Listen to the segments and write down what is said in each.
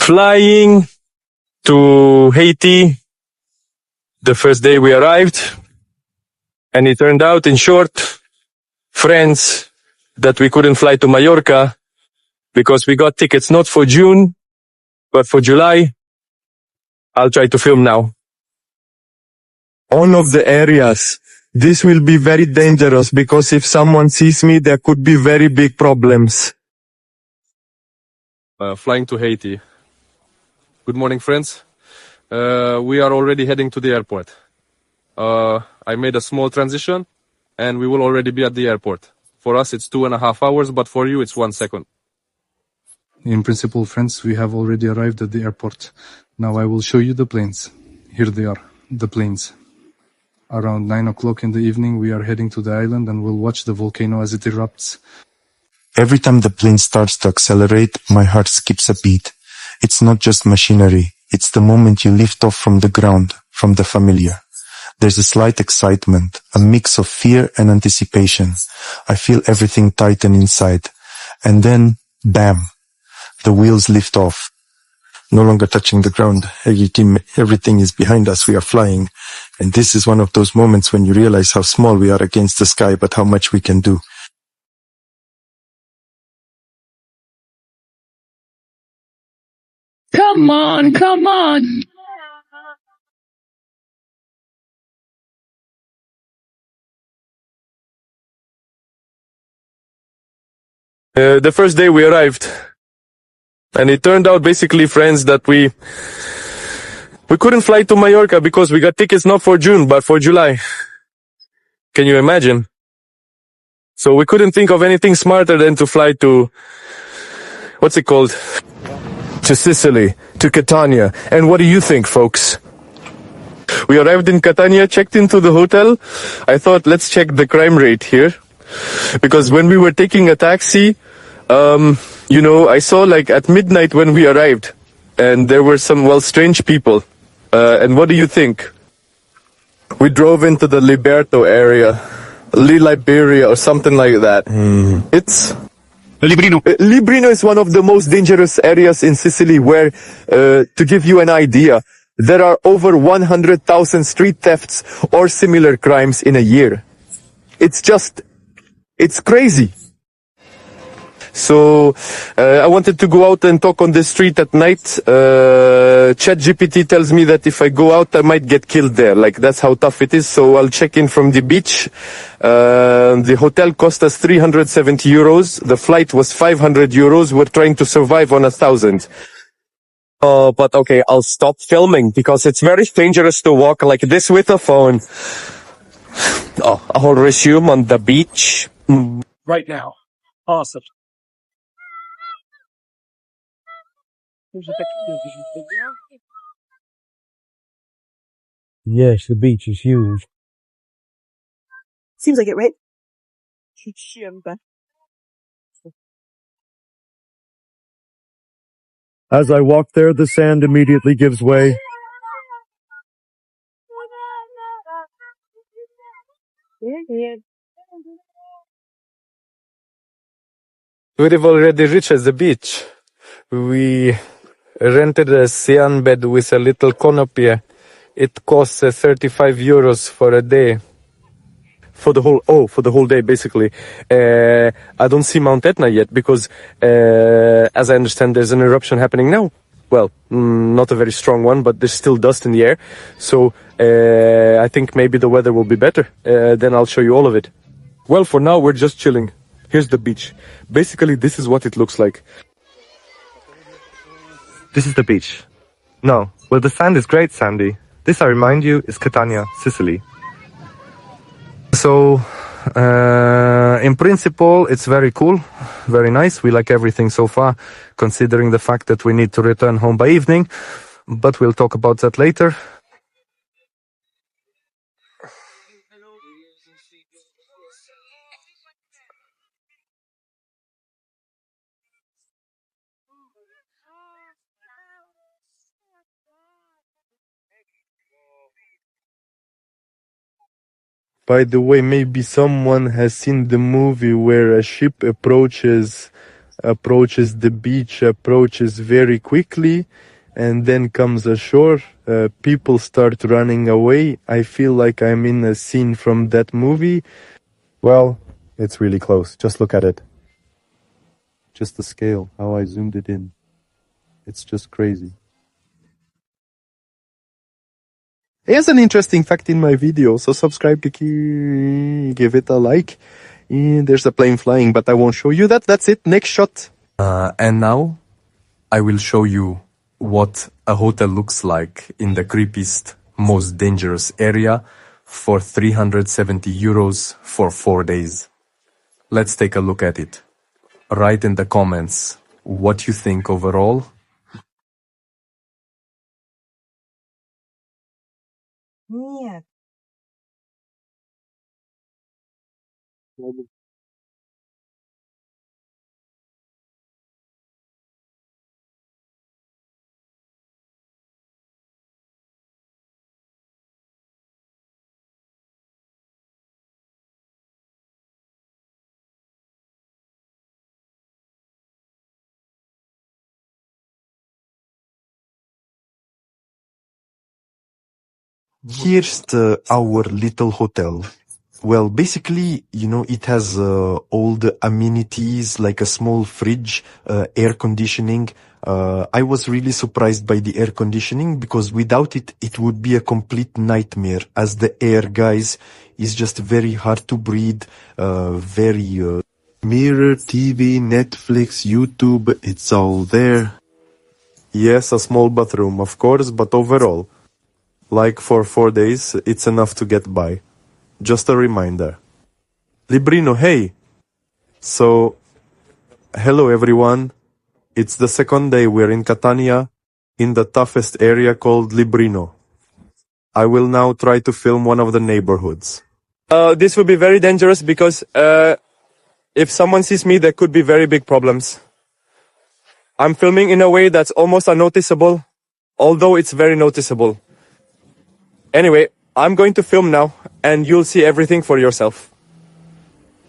Flying to Haiti the first day we arrived, and it turned out, in short, friends, that we couldn't fly to Mallorca because we got tickets not for June, but for July. I'll try to film now. All of the areas. This will be very dangerous because if someone sees me, there could be very big problems. Flying to Haiti. Good morning, friends. We are already heading to the airport. I made a small transition, and we will already be at the airport. For us, it's 2.5 hours, but for you, it's 1 second. In principle, friends, we have already arrived at the airport. Now I will show you the planes. Here they are, the planes. Around 9 o'clock in the evening, we are heading to the island and we'll watch the volcano as it erupts. Every time the plane starts to accelerate, my heart skips a beat. It's not just machinery. It's the moment you lift off from the ground, from the familiar. There's a slight excitement, a mix of fear and anticipation. I feel everything tighten inside. And then, bam, the wheels lift off. No longer touching the ground. Everything is behind us. We are flying. And this is one of those moments when you realize how small we are against the sky, but how much we can do. Come on, come on. The first day we arrived, and it turned out, basically, friends, that we couldn't fly to Mallorca because we got tickets not for June, but for July. Can you imagine? So we couldn't think of anything smarter than to fly to, what's it called? To Sicily, to Catania. And what do you think, folks? We arrived in Catania, checked into the hotel. I thought, let's check the crime rate here. Because when we were taking a taxi, I saw, like, at midnight when we arrived, and there were some, strange people. And what do you think? We drove into the Liberto area, Liberia or something like that. It's Librino. Librino is one of the most dangerous areas in Sicily where, to give you an idea, there are over 100,000 street thefts or similar crimes in a year. It's crazy. So, I wanted to go out and talk on the street at night. ChatGPT tells me that if I go out, I might get killed there. Like, that's how tough it is. So I'll check in from the beach. The hotel cost us 370 euros. The flight was 500 euros. We're trying to survive on 1,000. But okay, I'll stop filming because it's very dangerous to walk like this with a phone. I'll resume on the beach. Right now. Awesome. Yes, the beach is huge. Seems like it, right? As I walk there, the sand immediately gives way. We've already reached the beach. We rented a cyan bed with a little canopy. It costs 35 euros for a day. For the whole day, basically. I don't see Mount Etna yet because, as I understand, there's an eruption happening now. Well, not a very strong one, but there's still dust in the air. So, I think maybe the weather will be better. Then I'll show you all of it. Well, for now, we're just chilling. Here's the beach. Basically, this is what it looks like. This is the beach. No, well, the sand is great, Sandy. This, I remind you, is Catania, Sicily. So, in principle, it's very cool, very nice. We like everything so far, considering the fact that we need to return home by evening. But we'll talk about that later. By the way, maybe someone has seen the movie where a ship approaches approaches the beach, approaches very quickly, and then comes ashore. People start running away. I feel like I'm in a scene from that movie. Well, it's really close. Just look at it. Just the scale, how I zoomed it in. It's just crazy. Here's an interesting fact in my video, so subscribe, give it a like. And there's a plane flying, but I won't show you that. That's it. Next shot. And now I will show you what a hotel looks like in the creepiest, most dangerous area for 370 euros for 4 days. Let's take a look at it. Write in the comments what you think overall. Нет. Here's our little hotel. Well, basically, it has all the amenities like a small fridge, air conditioning. I was really surprised by the air conditioning because without it, it would be a complete nightmare as the air, guys, is just very hard to breathe, mirror, TV, Netflix, YouTube, it's all there. Yes, a small bathroom, of course, but overall, like for 4 days, it's enough to get by. Just a reminder. Librino, hey! So, hello everyone. It's the second day we're in Catania, in the toughest area called Librino. I will now try to film one of the neighborhoods. This will be very dangerous because if someone sees me, there could be very big problems. I'm filming in a way that's almost unnoticeable, although it's very noticeable. Anyway, I'm going to film now, and you'll see everything for yourself.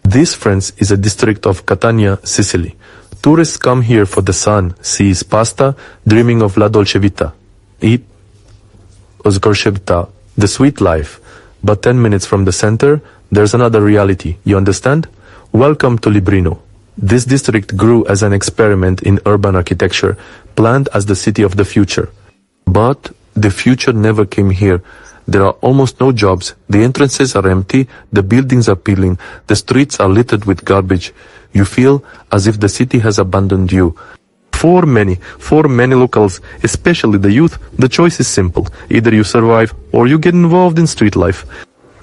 This, friends, is a district of Catania, Sicily. Tourists come here for the sun, sees pasta, dreaming of la dolce vita. Eat oscorce vita, the sweet life. But 10 minutes from the center, there's another reality, you understand? Welcome to Librino. This district grew as an experiment in urban architecture, planned as the city of the future. But the future never came here. There are almost no jobs, the entrances are empty, the buildings are peeling, the streets are littered with garbage. You feel as if the city has abandoned you. For many locals, especially the youth, the choice is simple. Either you survive or you get involved in street life.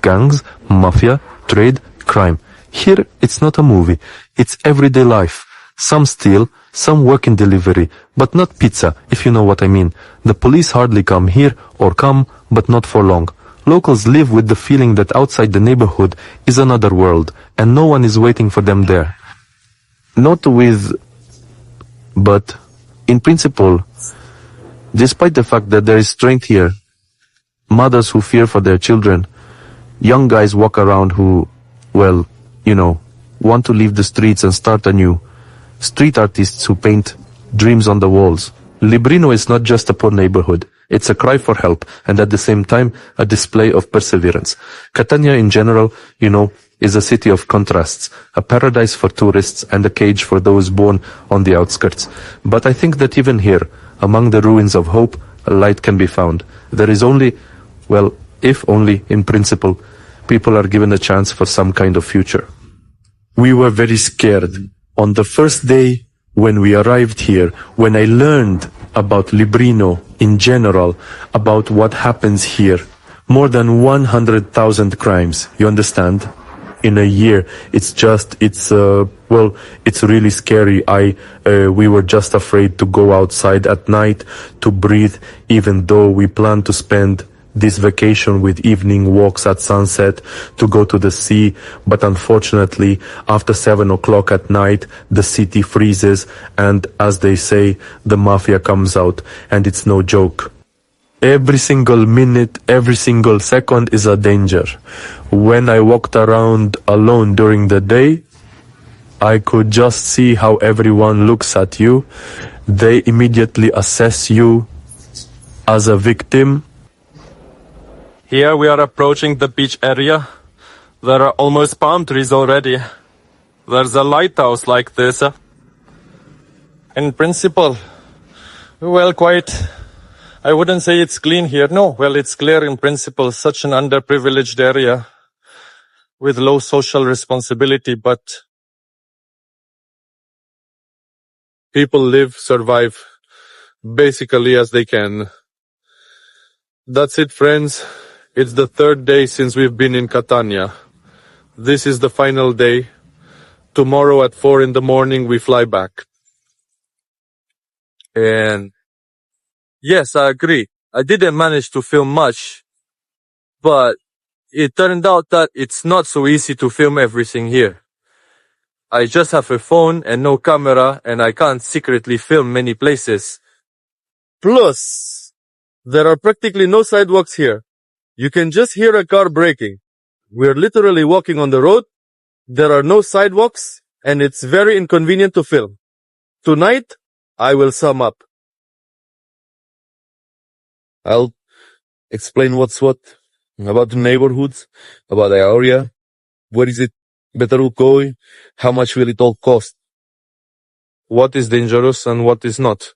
Gangs, mafia, trade, crime. Here, it's not a movie. It's everyday life. Some steal, some work in delivery, but not pizza, if you know what I mean. The police hardly come here, or come, but not for long. Locals live with the feeling that outside the neighborhood is another world, and no one is waiting for them there. But in principle, despite the fact that there is strength here, mothers who fear for their children, young guys walk around who, want to leave the streets and start anew. Street artists who paint dreams on the walls. Librino is not just a poor neighborhood. It's a cry for help, and at the same time, a display of perseverance. Catania in general, is a city of contrasts, a paradise for tourists and a cage for those born on the outskirts. But I think that even here, among the ruins of hope, a light can be found. There is only, if only in principle, people are given a chance for some kind of future. We were very scared. On the first day when we arrived here, when I learned about Librino in general, about what happens here, more than 100,000 crimes, you understand? In a year, it's really scary. We were just afraid to go outside at night, to breathe, even though we planned to spend this vacation with evening walks at sunset, to go to the sea, but unfortunately, after 7 o'clock at night, the city freezes, and as they say, the mafia comes out, and it's no joke. Every single minute, every single second is a danger. When I walked around alone during the day, I could just see how everyone looks at you. They immediately assess you as a victim. Here we are approaching the beach area. There are almost palm trees already. There's a lighthouse like this. In principle, well, quite. I wouldn't say it's clean here. No, well, it's clear in principle. Such an underprivileged area with low social responsibility, but people live, survive basically as they can. That's it, friends. It's the third day since we've been in Catania. This is the final day. Tomorrow at 4 in the morning we fly back. And yes, I agree. I didn't manage to film much, but it turned out that it's not so easy to film everything here. I just have a phone and no camera, and I can't secretly film many places. Plus, there are practically no sidewalks here. You can just hear a car braking. We're literally walking on the road. There are no sidewalks, and it's very inconvenient to film. Tonight, I will sum up. I'll explain what's what about the neighborhoods, about the area. Where is it better to go? How much will it all cost? What is dangerous and what is not?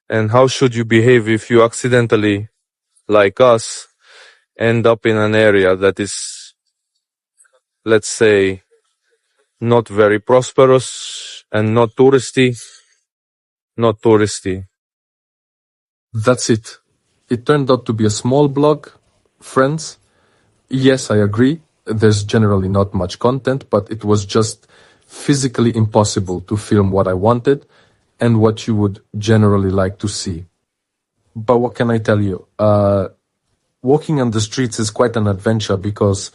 And how should you behave if you accidentally, like us, end up in an area that is, let's say, not very prosperous and not touristy? Not touristy. That's it. It turned out to be a small blog, friends. Yes, I agree. There's generally not much content, but it was just physically impossible to film what I wanted and what you would generally like to see. But what can I tell you? Walking on the streets is quite an adventure because,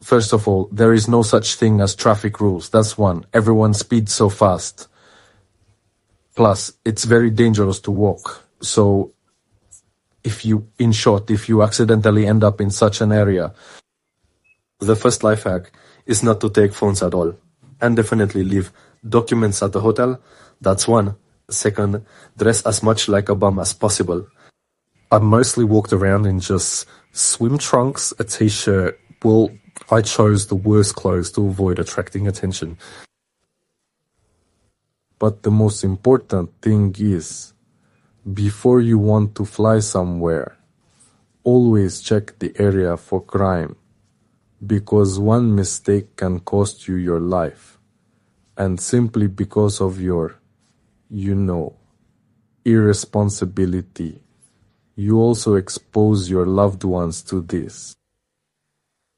first of all, there is no such thing as traffic rules. That's one. Everyone speeds so fast. Plus, it's very dangerous to walk. So, if you accidentally end up in such an area, the first life hack is not to take phones at all. And definitely leave documents at the hotel. That's one. Second, dress as much like a bum as possible. I mostly walked around in just swim trunks, a t-shirt. Well, I chose the worst clothes to avoid attracting attention. But the most important thing is, before you want to fly somewhere, always check the area for crime, because one mistake can cost you your life, and simply because of your, irresponsibility, you also expose your loved ones to this.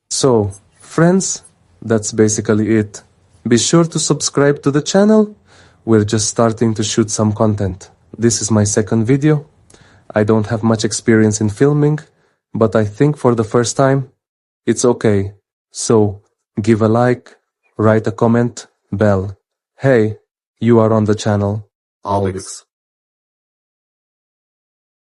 So, friends, that's basically it. Be sure to subscribe to the channel. We're just starting to shoot some content. This is my second video. I don't have much experience in filming, but I think for the first time, it's okay. So, give a like, write a comment, bell. Hey, you are on the channel. Alex.